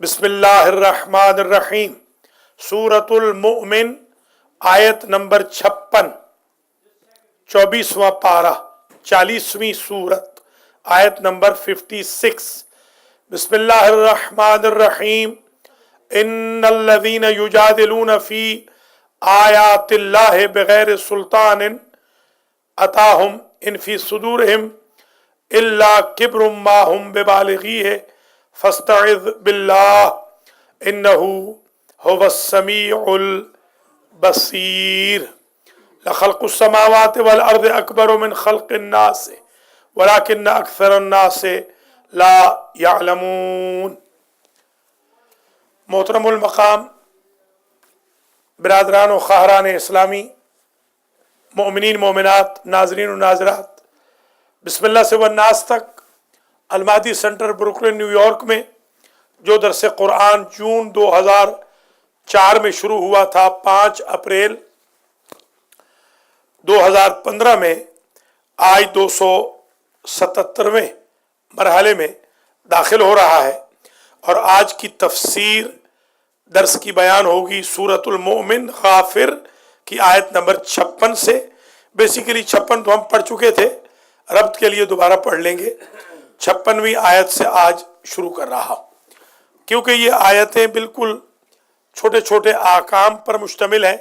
بسم اللہ الرحمن الرحیم، سورۃ المؤمن، آیت نمبر 56، 24واں پارہ، 40ویں سورت، آیت نمبر 56۔ بسم اللہ الرحمن الرحیم، ان الذین یجادلون فی آیات اللہ بغیر سلطان اتاہم ان فی صدورہم الا کبر ما ہم ببالغیہ فاستعذ باللہ انہ هو السمیع البصیر۔ لخلق السماوات والارض اکبر من خلق الناس ولکن اکثر الناس لا یعلمون۔ محترم المقام برادران و خواہران اسلامی، مومنین مومنات، ناظرین و ناظرات، بسم اللہ سے والناس تک المہدی سینٹر بروکلن نیو یارک میں جو درس قرآن جون 2004 میں شروع ہوا تھا، 5 اپریل 2015 میں آج 277ویں مرحلے میں داخل ہو رہا ہے، اور آج کی تفسیر درس کی بیان ہوگی سورۃ المؤمن غافر کی آیت نمبر 56 سے۔ بیسیکلی 56 تو ہم پڑھ چکے تھے، ربط کے لیے دوبارہ پڑھ لیں گے۔ 56ویں آیت سے آج شروع کر رہا ہوں، کیونکہ یہ آیتیں بالکل چھوٹے چھوٹے احکام پر مشتمل ہیں،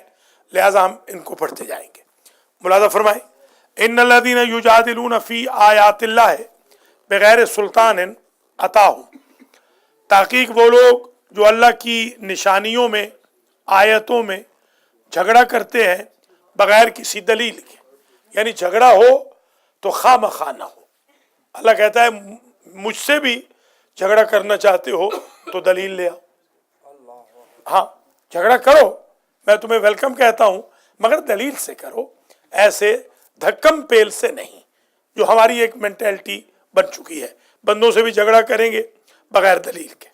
لہذا ہم ان کو پڑھتے جائیں گے۔ ملاحظہ فرمائیں، ان الذین یجادلون فی آیات اللہ بغیر سلطان اتاہم، تحقیق وہ لوگ جو اللہ کی نشانیوں میں، آیتوں میں جھگڑا کرتے ہیں بغیر کسی دلیل کے، یعنی جھگڑا ہو تو خواہ مخواہ نہ ہو۔ اللہ کہتا ہے مجھ سے بھی جھگڑا کرنا چاہتے ہو تو دلیل لے آؤ۔ ہاں، جھگڑا کرو، میں تمہیں ویلکم کہتا ہوں، مگر دلیل سے کرو، ایسے دھکم پیل سے نہیں، جو ہماری ایک مینٹلٹی بن چکی ہے۔ بندوں سے بھی جھگڑا کریں گے بغیر دلیل کے۔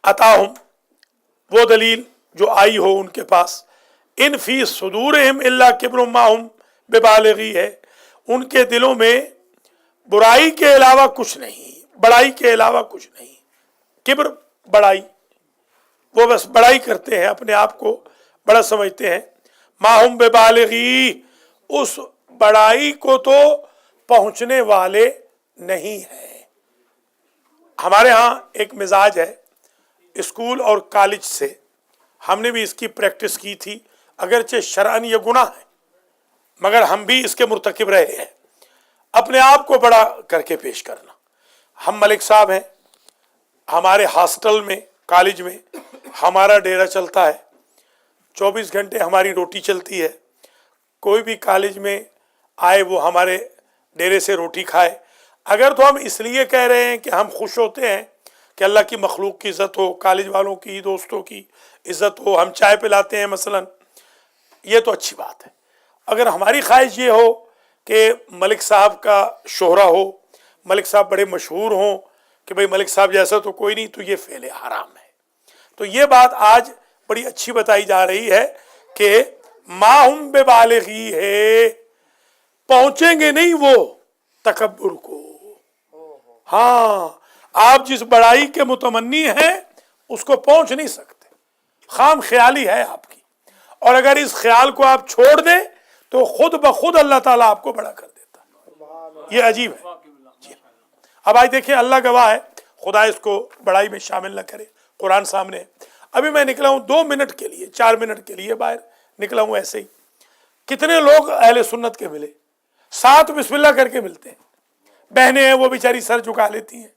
اتاہم، وہ دلیل جو آئی ہو ان کے پاس، ان فی صدورہم الا کبر ما ہم ببالغی ہے، ان کے دلوں میں برائی کے علاوہ کچھ نہیں، بڑائی کے علاوہ کچھ نہیں۔ کبر، بڑائی، وہ بس بڑائی کرتے ہیں، اپنے آپ کو بڑا سمجھتے ہیں۔ ما ہم ببالغی، اس بڑائی کو تو پہنچنے والے نہیں ہیں۔ ہمارے ہاں ایک مزاج ہے، اسکول اور کالج سے ہم نے بھی اس کی پریکٹس کی تھی، اگرچہ شرعاً یہ گناہ ہے مگر ہم بھی اس کے مرتکب رہے ہیں، اپنے آپ کو بڑا کر کے پیش کرنا۔ ہم ملک صاحب ہیں، ہمارے ہاسٹل میں، کالج میں ہمارا ڈیرا چلتا ہے، 24 گھنٹے ہماری روٹی چلتی ہے۔ کوئی بھی کالج میں آئے وہ ہمارے ڈیرے سے روٹی کھائے۔ اگر تو ہم اس لیے کہہ رہے ہیں کہ ہم خوش ہوتے ہیں کہ اللہ کی مخلوق کی عزت ہو، کالج والوں کی، دوستوں کی عزت ہو، ہم چائے پلاتے ہیں مثلا، یہ تو اچھی بات ہے۔ اگر ہماری خواہش یہ ہو کہ ملک صاحب کا شہرہ ہو، ملک صاحب بڑے مشہور ہوں کہ بھئی ملک صاحب جیسا تو کوئی نہیں، تو یہ فعل حرام ہے۔ تو یہ بات آج بڑی اچھی بتائی جا رہی ہے کہ ما ہم ببالغی ہے، پہنچیں گے نہیں وہ تکبر کو۔ ہاں، آپ جس بڑائی کے متمنی ہیں اس کو پہنچ نہیں سکتے، خام خیالی ہے آپ کی، اور اگر اس خیال کو آپ چھوڑ دیں تو خود بخود اللہ تعالیٰ آپ کو بڑا کر دیتا ہے۔ یہ عجیب ہے جی۔ اب آج دیکھیں، اللہ گواہ ہے، خدا اس کو بڑائی میں شامل نہ کرے۔ قرآن سامنے ہے، ابھی میں نکلا ہوں 2 منٹ کے لیے، 4 منٹ کے لیے باہر نکلا ہوں ایسے ہی، کتنے لوگ اہل سنت کے ملے، 7 بسم اللہ کر کے ملتے ہیں۔ بہنیں ہیں وہ بیچاری سر جھکا لیتی ہیں،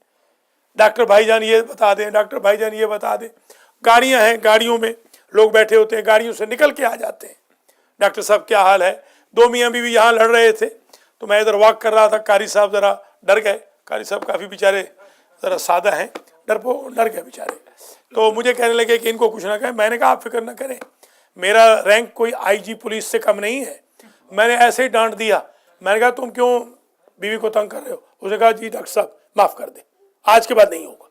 ڈاکٹر بھائی جان یہ بتا دیں، ڈاکٹر بھائی جان یہ بتا دیں۔ گاڑیاں ہیں، گاڑیوں میں لوگ بیٹھے ہوتے ہیں، گاڑیوں سے نکل کے آ جاتے ہیں، ڈاکٹر صاحب کیا حال ہے؟ 2 میاں بیوی یہاں لڑ رہے تھے تو میں ادھر واک کر رہا تھا، قاری صاحب ذرا ڈر گئے، قاری صاحب کافی بیچارے ذرا سادہ ہیں، ڈر گئے بیچارے، تو مجھے کہنے لگے کہ ان کو کچھ نہ کہیں۔ میں نے کہا آپ فکر نہ کریں، میرا رینک کوئی IG پولیس سے کم نہیں ہے۔ میں نے ایسے ہی ڈانٹ دیا، میں نے کہا تم کیوں بیوی کو تنگ کر رہے ہو؟ اس نے کہا جی ڈاکٹر صاحب معاف کر دیں، آج کے بعد نہیں ہوگا۔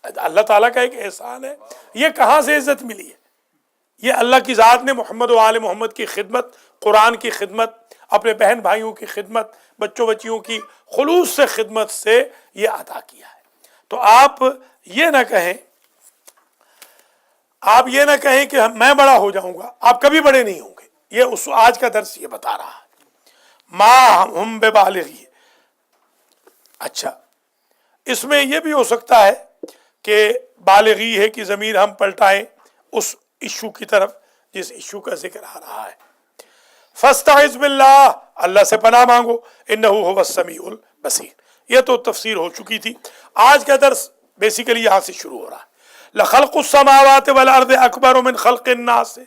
اللہ تعالیٰ کا ایک احسان ہے، یہ کہاں سے عزت ملی ہے؟ یہ اللہ کی ذات نے محمد و آل محمد کی خدمت، قرآن کی خدمت، اپنے بہن بھائیوں کی خدمت، بچوں بچیوں کی خلوص سے خدمت سے یہ عطا کیا ہے۔ تو آپ یہ نہ کہیں، آپ یہ نہ کہیں کہ میں بڑا ہو جاؤں گا، آپ کبھی بڑے نہیں ہوں گے. یہ اس آج کا درس یہ بتا رہا ہے، ما ہم ببالغی. اچھا، اس میں یہ بھی ہو سکتا ہے کہ بالغی ہے کہ ضمیر ہم پلٹائیں اس ایشو کی طرف جس ایشو کا ذکر آ رہا ہے. فاستعذ باللہ، اللہ سے پناہ مانگو، انہ هو السمیع البصیر. یہ تو تفسیر ہو چکی تھی. آج کا درس بیسیکلی یہاں سے شروع ہو رہا ہے. لخلق السماوات والارض اکبر من خلق الناس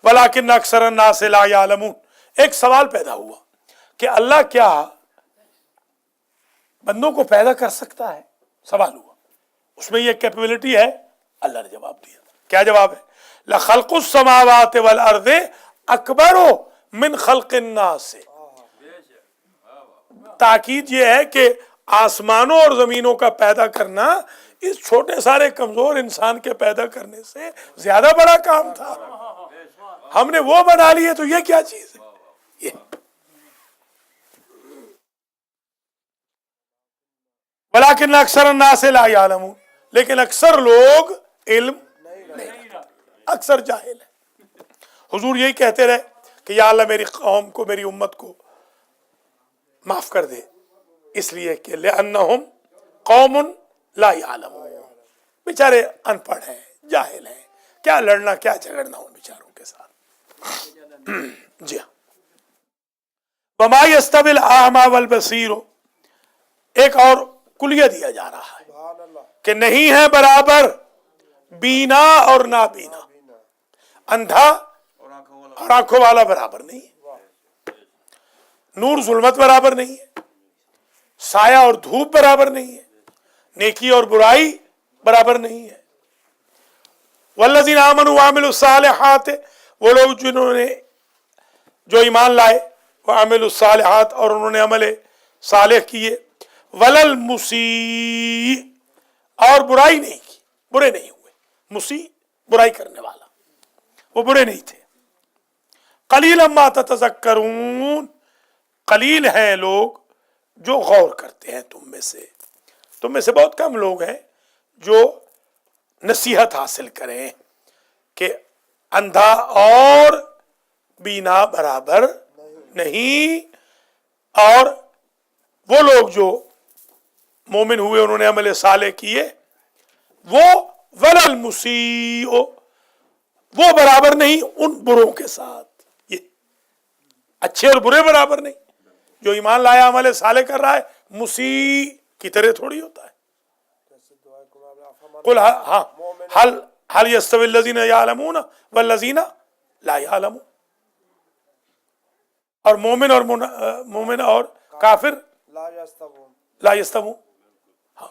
ولکن اکثر الناس لا یعلمون. ایک سوال پیدا ہوا کہ اللہ کیا بندوں کو پیدا کر سکتا ہے؟ سوال ہوا. اس میں یہ کیپیبلٹی ہے؟ اللہ نے جواب دیا. کیا جواب ہے؟ لخلق السماوات والارض اکبر من خلق الناس. تاکید یہ ہے کہ آسمانوں اور زمینوں کا پیدا کرنا اس چھوٹے سارے کمزور انسان کے پیدا کرنے سے زیادہ بڑا کام تھا. ہم نے وہ بنا لیے تو یہ کیا چیز ہے؟ یہ ولیکن اکثر الناس لا یعلمون، لیکن اکثر لوگ علم نہیں رکھتے، اکثر جاہل ہیں. حضور یہی کہتے رہے کہ یا اللہ میری قوم کو، میری امت کو معاف کر دے، اس لیے کہ لأنہم قوم لا یعلمون. بیچارے ان پڑھ ہیں، جاہل ہیں، کیا لڑنا کیا جھگڑنا ان بیچاروں کے ساتھ. جی ہاں. وما یستوی الاعمی والبصیر، ایک اور کلیہ دیا جا رہا ہے کہ نہیں ہے برابر بینا اور نابینا. اندھا اور آنکھوں والا برابر نہیں ہے، نور ظلمت برابر نہیں ہے، سایہ اور دھوپ برابر نہیں ہے، نیکی اور برائی برابر نہیں ہے. والذین آمنوا وعملوا الصالحات، وہ لوگ جنہوں نے جو ایمان لائے، وعملوا الصالحات اور انہوں نے عمل صالح کیے. وللمسیء، اور برائی نہیں کی، برے نہیں ہوئے. مسیء برائی کرنے والا، وہ برے نہیں تھے. قلیلا ما تتذکرون، قلیل ہیں لوگ جو غور کرتے ہیں تم میں سے بہت کم لوگ ہیں جو نصیحت حاصل کریں کہ اندھا اور بینا برابر نہیں. اور وہ لوگ جو مومن ہوئے، انہوں نے عمل صالح کیے، وہ وللمسیء، وہ برابر نہیں ان بروں کے ساتھ. یہ اچھے اور برے برابر نہیں. جو ایمان لایا عمل صالح کر رہا ہے، مسیء کی طرح تھوڑی ہوتا ہے. قل ہاں هل يستوي الذين يعلمون والذين لا يعلمون. اور مومن اور کافر لا يستوون. ہاں،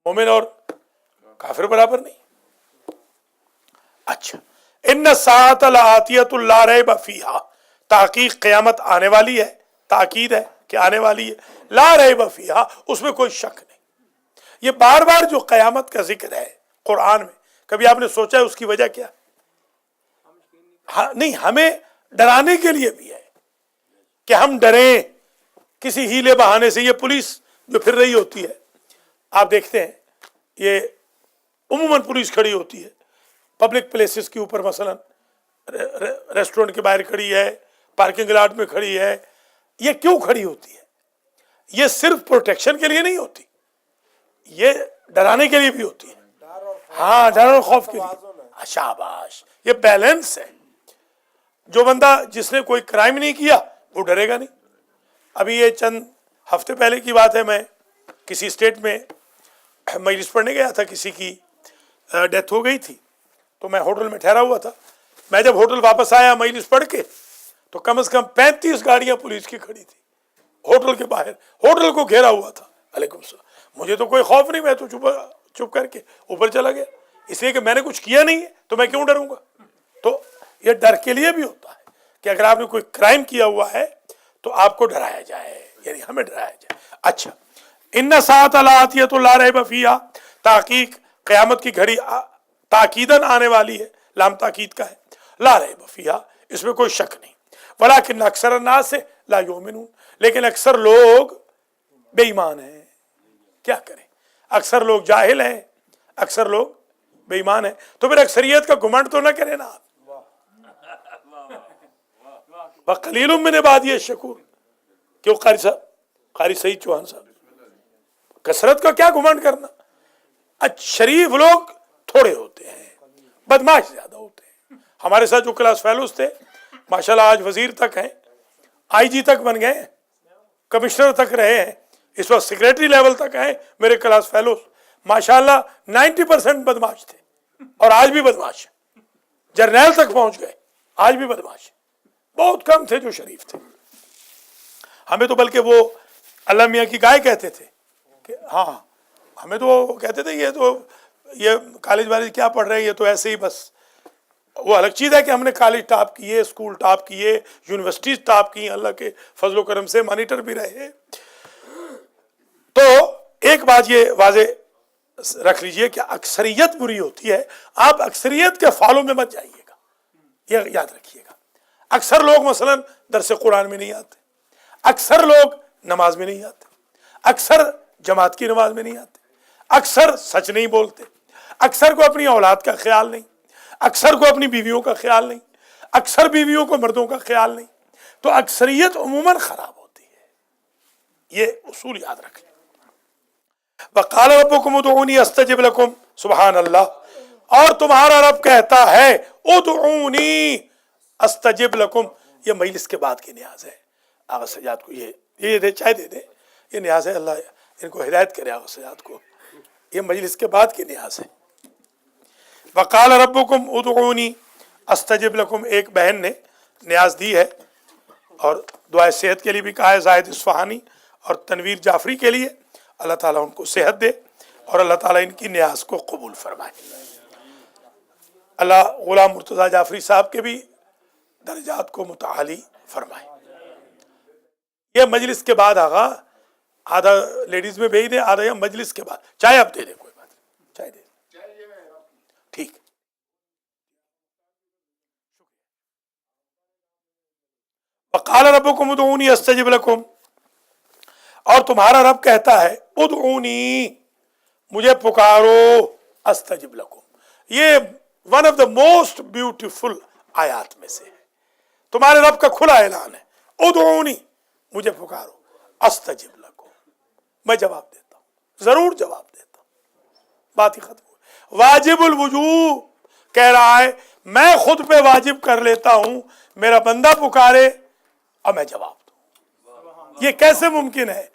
مومن اور کافر برابر نہیں. اچھا، ان الساعة لآتیۃ لا ریب فیہا، تحقیق قیامت آنے والی ہے، تاکید ہے کہ آنے والی ہے. لا ریب فیہا، اس میں کوئی شک نہیں. یہ بار بار جو قیامت کا ذکر ہے قرآن میں، کبھی آپ نے سوچا ہے اس کی وجہ کیا؟ نہیں، ہمیں ڈرانے کے لیے بھی ہے کہ ہم ڈریں کسی ہیلے بہانے سے. یہ پولیس جو پھر رہی ہوتی ہے، آپ دیکھتے ہیں یہ عموماً پولیس کھڑی ہوتی ہے پبلک پلیسز کے اوپر، مثلا ریسٹورنٹ کے باہر کھڑی ہے، پارکنگ لاٹ میں کھڑی ہے. یہ کیوں کھڑی ہوتی ہے؟ یہ صرف پروٹیکشن کے لیے نہیں ہوتی، یہ ڈرانے کے لیے بھی ہوتی ہے. ہاں، ڈر اور خوف کے لیے. شاباش، یہ بیلنس ہے. جو بندہ جس نے کوئی کرائم نہیں کیا وہ ڈرے گا نہیں. ابھی یہ چند ہفتے پہلے کی بات ہے، میں کسی اسٹیٹ میں مجلس پڑھنے گیا تھا، کسی کی ڈیتھ ہو گئی تھی، تو میں ہوٹل میں ٹھہرا ہوا تھا. میں جب ہوٹل واپس آیا مجلس پڑھ کے، تو کم از کم 35 گاڑیاں پولیس کی کھڑی تھی ہوٹل کے باہر. ہوٹل کو گھیرا ہوا تھا. علیکم السلام. مجھے تو کوئی خوف نہیں، میں تو چپ کر کے اوپر چلا گیا، اس لیے کہ میں نے کچھ کیا نہیں ہے تو میں کیوں ڈروں گا. تو یہ ڈر کے لیے بھی ہوتا ہے کہ اگر آپ نے کوئی کرائم کیا ہوا ہے تو آپ کو ڈرایا جائے، یعنی ہمیں ڈرایا جائے. اچھا، ان الساعۃ لآتیۃ لا ریب فیہا، تحقیق قیامت کی گھڑی تاکیداً آنے والی ہے، لام تاکید کا ہے. لا ریب فیہا، اس میں کوئی شک نہیں. ولکن اکثر الناس لا یؤمنون، لیکن اکثر لوگ بے ایمان ہیں. کیا کریں؟ اکثر لوگ جاہل ہیں، اکثر لوگ بے ایمان ہیں، تو پھر اکثریت کا گھمنڈ تو نہ کرے نا آپ۔ وَقَلِيلٌ مِّنْ عِبَادِيَ الشَّكُورُ، کیوں قاری صاحب، قاری سعید چوہان صاحب، کثرت کا کیا گھمنڈ کرنا؟ شریف لوگ تھوڑے ہوتے ہیں، بدماش زیادہ ہوتے ہیں۔ ہمارے ساتھ جو کلاس فیلوز تھے ماشاءاللہ آج وزیر تک ہیں، آئی جی تک بن گئے، کمشنر تک رہے ہیں، اس وقت سیکریٹری لیول تک ہیں میرے کلاس فیلوز، ماشاءاللہ 90% بدماش تھے اور آج بھی بدماش ہیں، جرنیل تک پہنچ گئے، آج بھی بدماش ہیں۔ بہت کم تھے جو شریف تھے۔ ہمیں تو بلکہ وہ اللہ میاں کی گائے کہتے تھے کہ ہاں، ہمیں تو وہ کہتے تھے یہ کالج والے کیا پڑھ رہے ہیں، یہ تو ایسے ہی بس۔ وہ الگ چیز ہے کہ ہم نے کالج ٹاپ کیے، اسکول ٹاپ کیے، یونیورسٹیز ٹاپ کی، اللہ کے فضل و کرم سے مانیٹر بھی رہے۔ تو ایک بات یہ واضح رکھ لیجئے کہ اکثریت بری ہوتی ہے، آپ اکثریت کے فالو میں مت جائیے گا، یہ یاد رکھیے گا۔ اکثر لوگ مثلا درس قرآن میں نہیں آتے، اکثر لوگ نماز میں نہیں آتے، اکثر جماعت کی نماز میں نہیں آتے، اکثر سچ نہیں بولتے، اکثر کو اپنی اولاد کا خیال نہیں، اکثر کو اپنی بیویوں کا خیال نہیں، اکثر بیویوں کو مردوں کا خیال نہیں، تو اکثریت عموماً خراب ہوتی ہے، یہ اصول یاد رکھ لیں۔ وَقَالَ رَبُّكُمُ ادْعُونِي أَسْتَجِبْ لَكُمْ، سبحان اللہ، اور تمہارا رب کہتا ہے ادعونی استجب لکم، یہ مجلس کے بعد کی نیاز ہے۔ آغا سجاد کو یہ دے، چائے دے دے، یہ نیاز ہے، اللہ ان کو ہدایت کرے آغا سجاد کو، یہ مجلس کے بعد کی نیاز ہے۔ وقال ربکم ادعونی استجب لکم، ایک بہن نے نیاز دی ہے اور دعائے صحت کے لیے بھی کہا ہے، زاہد اصفہانی اور تنویر جعفری کے لیے، اللہ تعالیٰ ان کو صحت دے اور اللہ تعالیٰ ان کی نیاز کو قبول فرمائے۔ اللہ غلام مرتضیٰ جعفری صاحب کے بھی درجات کو متعالی فرمائے۔ یہ مجلس کے بعد آغا آدھا لیڈیز میں بھیج دیں، آدھا یا مجلس کے بعد، چائے آپ دے دیں، کوئی بات نہیں، چائے دے دیں، ٹھیک۔ وقال ربکم ادعونی استجب لکم، اور تمہارا رب کہتا ہے ادعونی، مجھے پکارو، استجب لکم، یہ one of the most beautiful آیات میں سے ہے، تمہارے رب کا کھلا اعلان ہے، ادعونی، مجھے پکارو، استجب لکم، میں جواب دیتا ہوں، ضرور جواب دیتا ہوں، بات ہی ختم ہو۔ واجب الوجوب کہہ رہا ہے میں خود پہ واجب کر لیتا ہوں، میرا بندہ پکارے اور میں جواب دوں۔ یہ کیسے ممکن ہے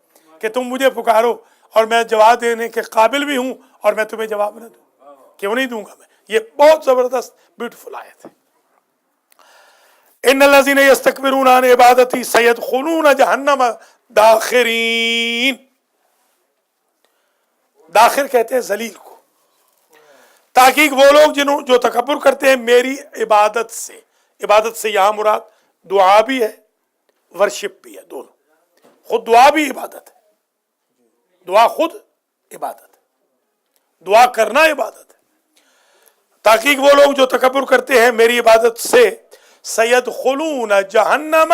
کہ تم مجھے پکارو اور میں جواب دینے کے قابل بھی ہوں اور میں تمہیں جواب نہ دوں؟ کیوں نہیں دوں گا میں؟ یہ بہت زبردست بیوٹیفل آیت ہے۔ ان الذین یستکبرون عن عبادتی سیدخلون جہنم داخرین، داخر کہتے ہیں ذلیل کو، تحقیق وہ لوگ جو تکبر کرتے ہیں میری عبادت سے، عبادت سے یہاں مراد دعا بھی ہے، ورشپ بھی ہے، دونوں، خود دعا بھی عبادت ہے، دعا خود عبادت ہے، دعا کرنا عبادت ہے۔ تحقیق وہ لوگ جو تکبر کرتے ہیں میری عبادت سے سیدخلون جہنم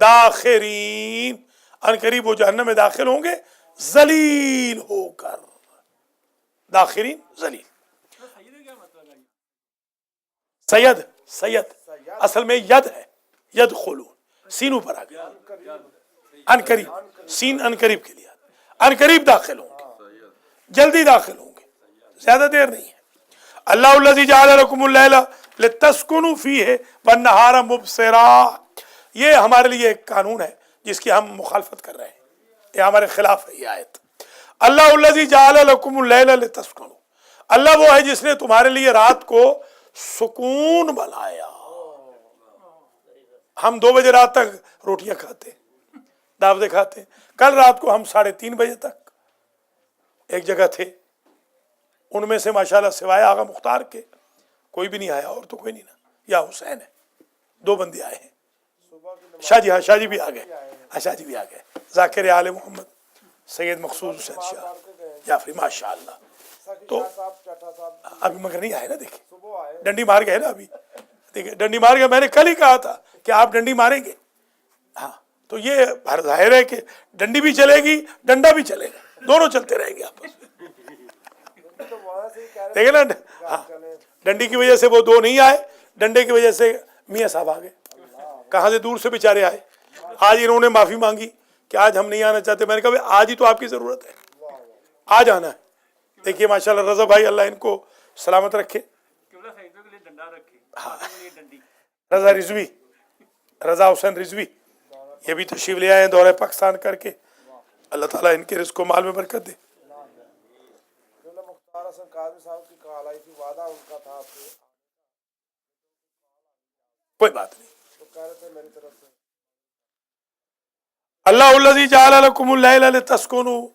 داخرین، ان قریب وہ جہنم میں داخل ہوں گے ذلیل ہو کر، داخرین ذلیل۔ سید اصل میں ید ہے، یدخلون، سین اوپر آ گیا، ان قریب، سین ان قریب کے لیے، ان قریب داخل ہوں گے، جلدی داخل ہوں گے، زیادہ دیر نہیں ہے۔ اللہ الذی جعل لکم اللیل لتسکنوا فیہ والنہار مبصرا، یہ ہمارے لیے ایک قانون ہے جس کی ہم مخالفت کر رہے ہیں، یہ ہمارے خلاف ہے یہ آیت۔ اللہ الذی جعل لکم اللیل لتسکنوا، اللہ وہ ہے جس نے تمہارے لیے رات کو سکون بنایا۔ ہم 2 بجے رات تک روٹیاں کھاتے، دعوتیں کھاتے، کل رات کو ہم 3:30 بجے تک ایک جگہ تھے، ان میں سے ماشاءاللہ سوائے آغا مختار کے کوئی بھی نہیں آیا، اور تو کوئی نہیں نا، یا حسین ہے، 2 بندے آئے ہیں، شاہ جی، ہاں شاہ جی بھی آ گئے، شاہ جی بھی آ گئے، ذاکر آل محمد سید مقصود حسین شاہ جعفری ماشاءاللہ، تو ابھی مگر نہیں آئے نا، دیکھیں ڈنڈی مار گئے نا، ابھی دیکھیں ڈنڈی مار گئے، میں نے کل ہی کہا تھا کہ آپ ڈنڈی ماریں گے، ہاں تو یہ ظاہر ہے کہ ڈنڈی بھی چلے گی، ڈنڈا بھی چلے گا، دونوں چلتے رہیں گے آپس میں۔ دیکھیں نا, ہاں ڈنڈی کی وجہ سے وہ دو نہیں آئے, ڈنڈے کی وجہ سے میاں صاحب آ گئے, کہاں سے دور سے بیچارے آئے. آج انہوں نے معافی مانگی کہ آج ہم نہیں آنا چاہتے. میں نے کہا آج ہی تو آپ کی ضرورت ہے, آج آنا ہے. دیکھیے ماشاءاللہ رضا بھائی, اللہ ان کو سلامت رکھے. رضا رضوی, رضا حسین رضوی, یہ بھی تشریف لے آئے ہیں دورہ پاکستان کر کے. اللہ تعالیٰ ان کے رزق و مال میں برکت دے. کوئی بات نہیں. اللہ الذی جعل لکم اللیل لتسکنوا,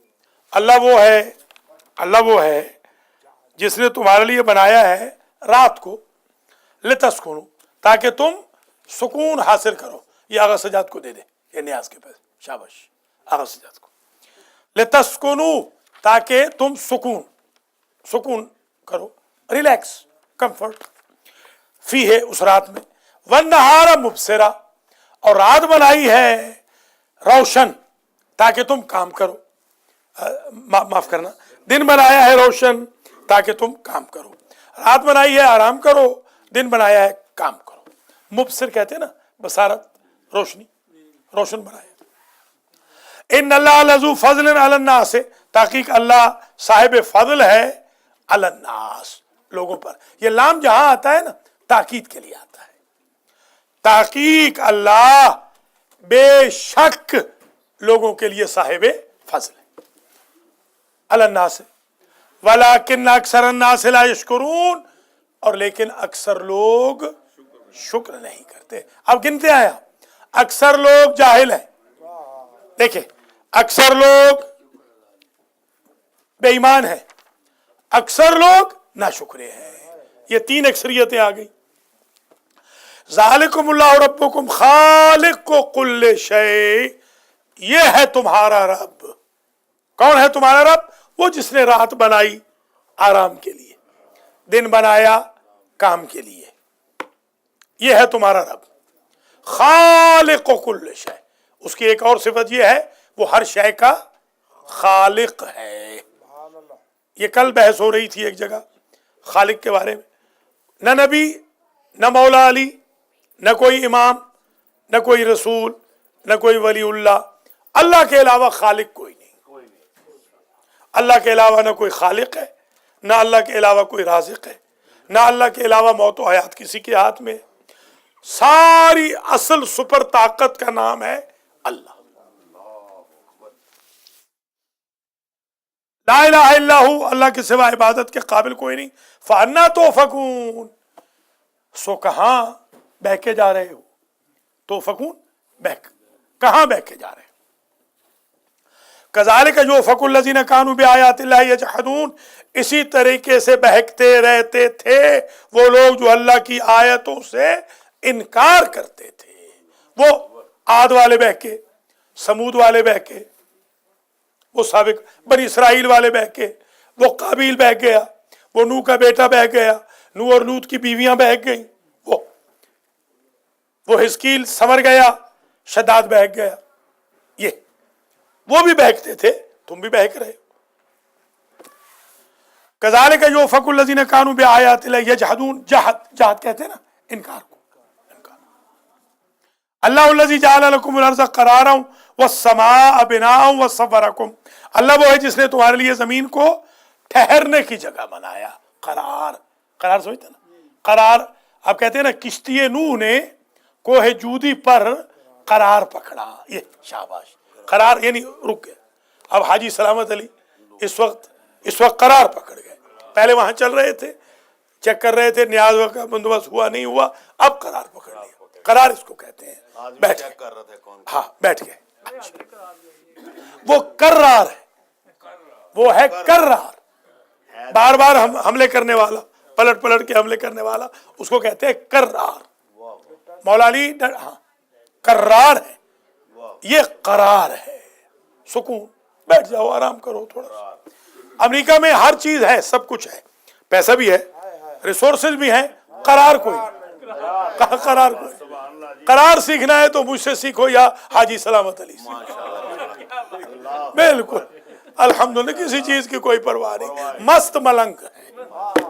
اللہ وہ ہے جس نے تمہارے لیے بنایا ہے رات کو, لتسکنوا, تاکہ تم سکون حاصل کرو. یہ آغا سجاد کو دے دے, یہ نیاز کے پاس, شاباش آغا سجاد کو. لتسکنوا, تاکہ تم سکون کرو, ریلیکس, کمفرٹ. فی ہے, اس رات میں. والنہار مبصرا, اور رات بنائی ہے روشن تاکہ تم کام کرو. معاف کرنا, دن بنایا ہے روشن تاکہ تم کام کرو. رات بنائی ہے آرام کرو, دن بنایا ہے کام کرو. مبصر کہتے ہیں نا بصارت, روشنی, روشن بنایا. ان اللہ لذو فضل علی الناس, تحقیق اللہ صاحب فضل ہے علی الناس, لوگوں پر. یہ لام جہاں آتا ہے نا تاکید کے لیے آتا ہے. تحقیق اللہ بے شک لوگوں کے لیے صاحب فضل ہے. علی الناس ولکن اکثر الناس لا یشکرون, اور لیکن اکثر لوگ شکر نہیں کرتے. اب گنتے آیا, اکثر لوگ جاہل ہیں. دیکھیں, اکثر لوگ بے ایمان ہیں, اکثر لوگ ناشکرے ہیں. یہ تین اکثریتیں آ گئی. ذالکم اللہ ربکم خالق کل شیء, یہ ہے تمہارا رب. کون ہے تمہارا رب؟ وہ جس نے رات بنائی آرام کے لیے, دن بنایا کام کے لیے. یہ ہے تمہارا رب خالق کل شیء. اس کی ایک اور صفت یہ ہے, وہ ہر شے کا خالق ہے. یہ کل بحث ہو رہی تھی ایک جگہ خالق کے بارے میں. نہ نبی, نہ مولا علی, نہ کوئی امام, نہ کوئی رسول, نہ کوئی ولی اللہ. اللہ کے علاوہ خالق کوئی نہیں. اللہ کے علاوہ نہ کوئی خالق ہے, نہ اللہ کے علاوہ کوئی رازق ہے, نہ اللہ کے علاوہ موت و حیات کسی کے ہاتھ میں. ساری اصل سپر طاقت کا نام ہے اللہ. لا الہ الا ہو, اللہ کے سوا عبادت کے قابل کوئی نہیں. فانا توفکون, سو کہاں بہ کے جا رہے ہو. توفکون, کہاں بہ کے جا رہے ہو. کذالک یؤفک الذین کانوا بآیات اللہ یجحدون, اسی طریقے سے بہکتے رہتے تھے وہ لوگ جو اللہ کی آیتوں سے انکار کرتے تھے. وہ عاد والے بہکے, سمود والے بہکے, وہ سابق بنی اسرائیل والے بہکے, وہ قابیل بہک گیا, وہ نوح کا بیٹا بہک گیا, نوح اور لوط کی بیویاں بہک گئیں, وہ حزقیل سمر گیا, شداد بہک گیا. یہ وہ بھی بہکتے تھے, تم بھی بہک رہے ہو. کذالک یؤفک الذین کانوا بآیات اللہ یجحدون, جہد کہتے ہیں نا انکار کو. اللہ الذی جعل لکم الارض قرارا والسماء بناء وصورکم, اللہ وہ ہے جس نے تمہارے لیے زمین کو ٹھہرنے کی جگہ بنایا. قرار سمجھتے نا, قرار آپ کہتے ہیں نا کشتی نوح نے کوہ جودی پر قرار پکڑا. یہ شاباش, قرار یعنی رک گیا. اب حاجی سلامت علی اس وقت قرار پکڑ گئے. پہلے وہاں چل رہے تھے, چیک کر رہے تھے, نیاز کا بندوبست ہوا نہیں ہوا, اب قرار پکڑ لیا. قرار اس کو کہتے ہیں. بیٹھ گئے, ہاں بیٹھ گئے. وہ کرار ہے, وہ ہے کرار, بار بار حملے کرنے والا, پلٹ کے حملے کرنے والا, اس کو کہتے ہیں کرار. مولا علی ہاں کرار ہے, یہ قرار ہے. سکون, بیٹھ جاؤ, آرام کرو تھوڑا سا. امریکہ میں ہر چیز ہے, سب کچھ ہے, پیسہ بھی ہے, ریسورسز بھی ہیں, قرار کوئی. قرار کوئی. قرار سیکھنا ہے تو مجھ سے سیکھو یا حاجی سلامت علی سے. بالکل الحمدللہ, کسی چیز کی کوئی پرواہ نہیں, مست ملنگ ہے.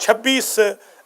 26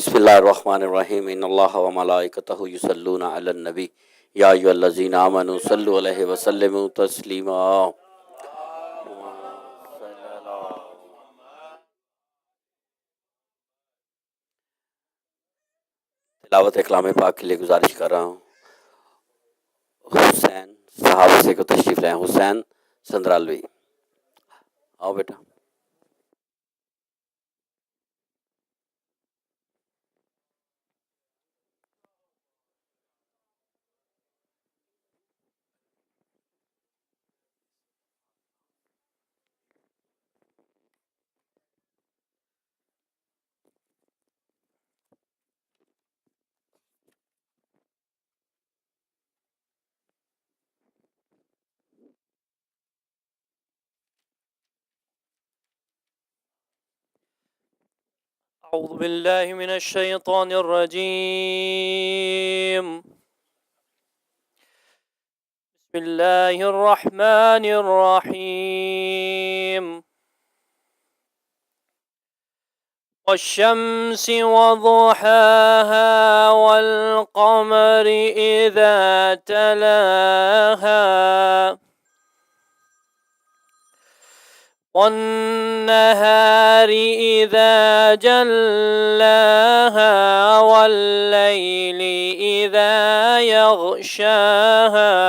بسم اللہ الرحمن الرحیم ان اللہ و ملائکتہ یصلون علی النبی یا ایھا الذین آمنوا صلوا علیہ وسلموا تسلیما. تلاوت کلام پاک کے لیے گزارش کر رہا ہوں حسین صاحب سے کو تشریف لائیں. حسین سندرالوی آؤ بیٹا. أعوذ بالله من الشيطان الرجيم. بسم الله الرحمن الرحيم. والشمس وضحاها والقمر إذا تلاها والنهار إذا جلاها والليل إذا يغشاها